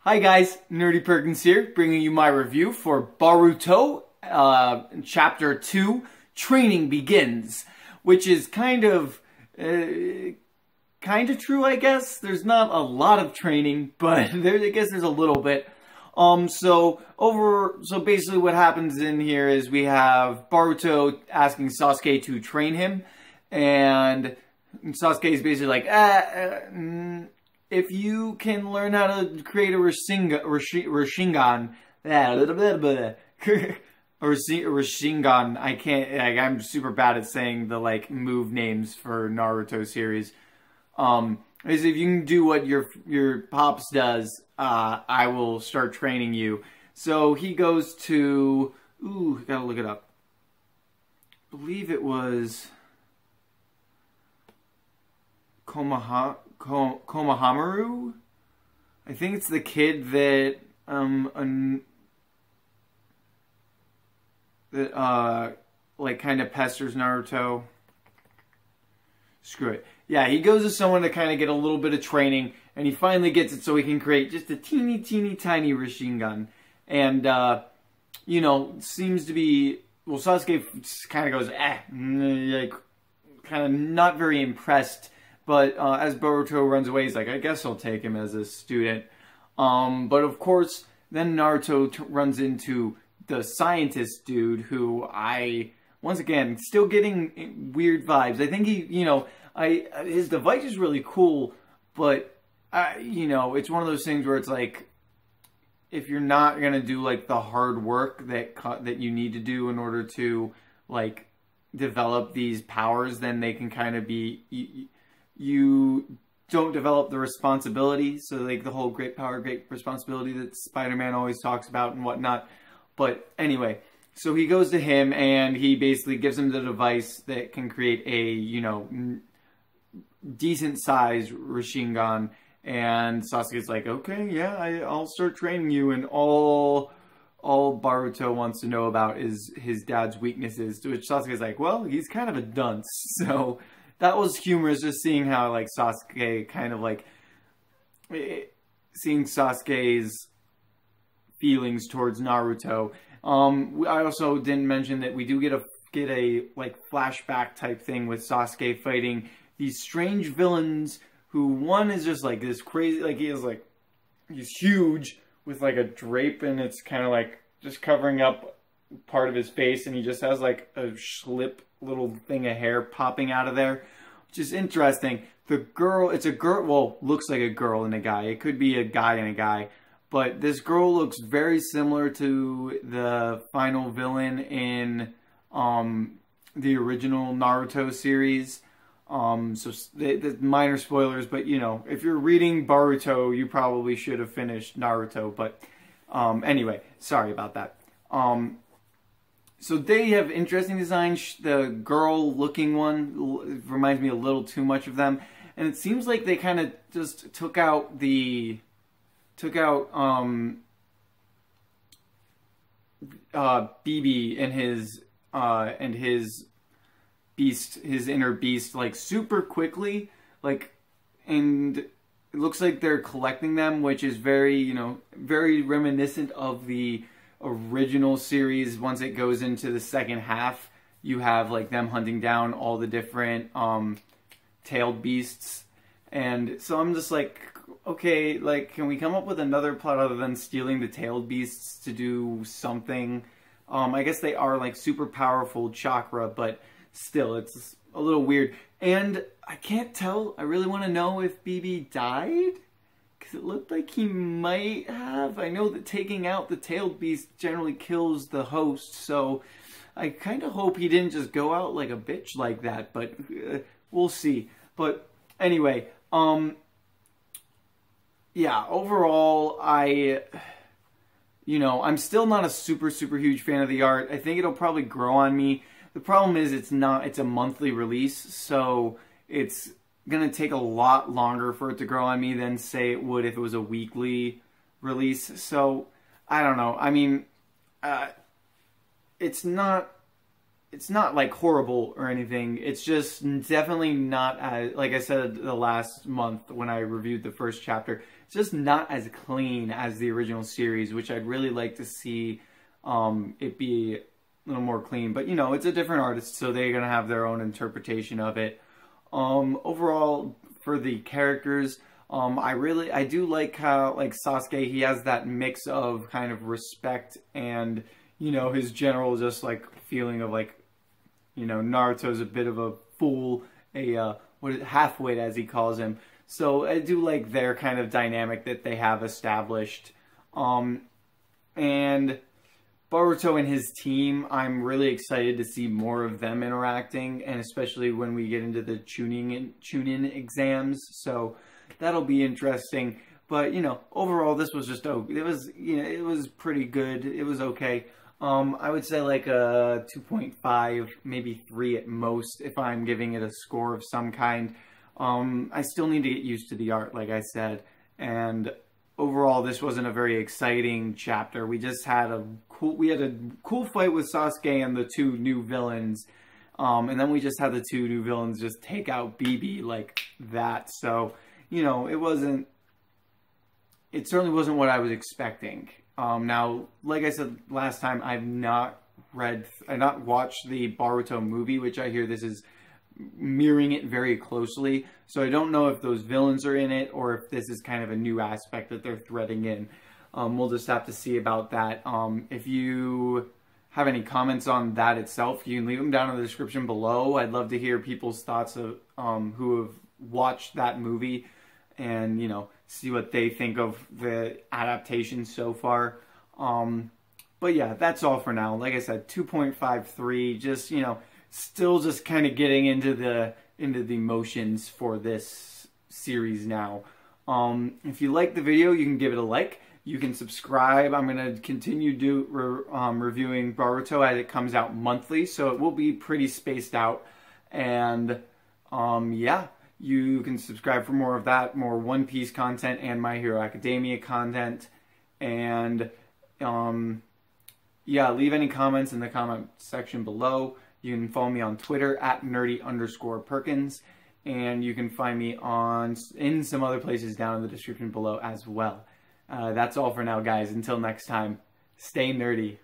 Hi guys, Nerdy Perkins here, bringing you my review for Boruto Chapter 2, Training Begins, which is kind of true, I guess. There's not a lot of training, but I guess there's a little bit. So basically what happens in here is we have Boruto asking Sasuke to train him, and Sasuke is basically like, if you can learn how to create a Rashingan, I'm super bad at saying the move names for Naruto series. Is if you can do what your pops does, I will start training you. So he goes to, gotta look it up. I believe it was Konohamaru? I think it's the kid that kind of pesters Naruto. Screw it. Yeah, he goes to someone to kind of get a little bit of training, and he finally gets it so he can create just a teeny tiny Rashingan. And seems to be, well, Sasuke kind of goes kind of not very impressed. But as Boruto runs away, he's like, I guess I'll take him as a student. But of course, then Naruto runs into the scientist dude, who once again, still getting weird vibes. I think his device is really cool, but, it's one of those things where it's like, if you're not going to do, the hard work that you need to do in order to, develop these powers, then they can kind of be... You don't develop the responsibility, so the whole great power, great responsibility that Spider-Man always talks about and whatnot. But anyway, so he goes to him and he basically gives him the device that can create a, decent sized Rashingan. And Sasuke's like, okay, yeah, I'll start training you. And all Boruto wants to know about is his dad's weaknesses, to which Sasuke's like, well, he's kind of a dunce, so... That was humorous, just seeing how, Sasuke kind of, seeing Sasuke's feelings towards Naruto. I also didn't mention that we do get a flashback type thing with Sasuke fighting these strange villains who, one is just, this crazy, he's huge with, a drape, and it's kind of, just covering up part of his face, and he just has, a slip little thing of hair popping out of there, which is interesting. The girl, it's a girl, well, looks like a girl and a guy. It could be a guy and a guy, but this girl looks very similar to the final villain in the original Naruto series. So the minor spoilers, but if you're reading Boruto, you probably should have finished Naruto. But anyway, sorry about that. So they have interesting designs. The girl-looking one reminds me a little too much of them, and it seems like they kind of just took out BB and his beast, his inner beast, super quickly, and it looks like they're collecting them, which is very, very reminiscent of the original series. Once it goes into the second half, you have them hunting down all the different tailed beasts, and so I'm just like, okay, can we come up with another plot other than stealing the tailed beasts to do something? I guess they are super powerful chakra, but still, it's a little weird. And I can't tell, I really want to know if BB died, because it looked like he might have. I know that taking out the tailed beast generally kills the host, so I kind of hope he didn't just go out like a bitch like that, but we'll see. But anyway, yeah, overall, I'm still not a super huge fan of the art. I think it'll probably grow on me. The problem is it's a monthly release, so it's gonna take a lot longer for it to grow on me than, say, it would if it was a weekly release. So I don't know. I mean, it's not it's not like horrible or anything. It's just definitely not as, like I said the last month when I reviewed the first chapter, it's just not as clean as the original series, which I'd really like to see it be a little more clean. But, you know, it's a different artist, so they're going to have their own interpretation of it. Overall, for the characters, I do like how, like, Sasuke, he has that mix of kind of respect and, you know, his general just, like, feeling of, like, you know, Naruto's a bit of a fool, half-wit as he calls him. So I do like their kind of dynamic that they have established. And Boruto and his team, I'm really excited to see more of them interacting, and especially when we get into the Chunin exams. So that'll be interesting. But, you know, overall, this was just, it was pretty good. It was okay. I would say like a 2.5, maybe 3 at most, if I'm giving it a score of some kind. I still need to get used to the art, like I said. And overall, this wasn't a very exciting chapter. We just had a cool fight with Sasuke and the 2 new villains. And then we just had the 2 new villains just take out BB like that. So, you know, it certainly wasn't what I was expecting. Now, like I said last time, I've not watched the Boruto movie, which I hear this is mirroring it very closely. So I don't know if those villains are in it or if this is kind of a new aspect that they're threading in. We'll just have to see about that. If you have any comments on that itself, you can leave them down in the description below. I'd love to hear people's thoughts of who have watched that movie and, you know, see what they think of the adaptation so far. But yeah, that's all for now. Like I said, 2.53, just, you know, still just kind of getting into the motions for this series now. If you like the video, you can give it a like. You can subscribe. I'm going to continue reviewing Boruto as it comes out monthly, so it will be pretty spaced out. And yeah, you can subscribe for more of that, more One Piece content and My Hero Academia content. And yeah, leave any comments in the comment section below. You can follow me on Twitter at nerdy_Perkins. And you can find me in some other places down in the description below as well. That's all for now, guys. Until next time, stay nerdy.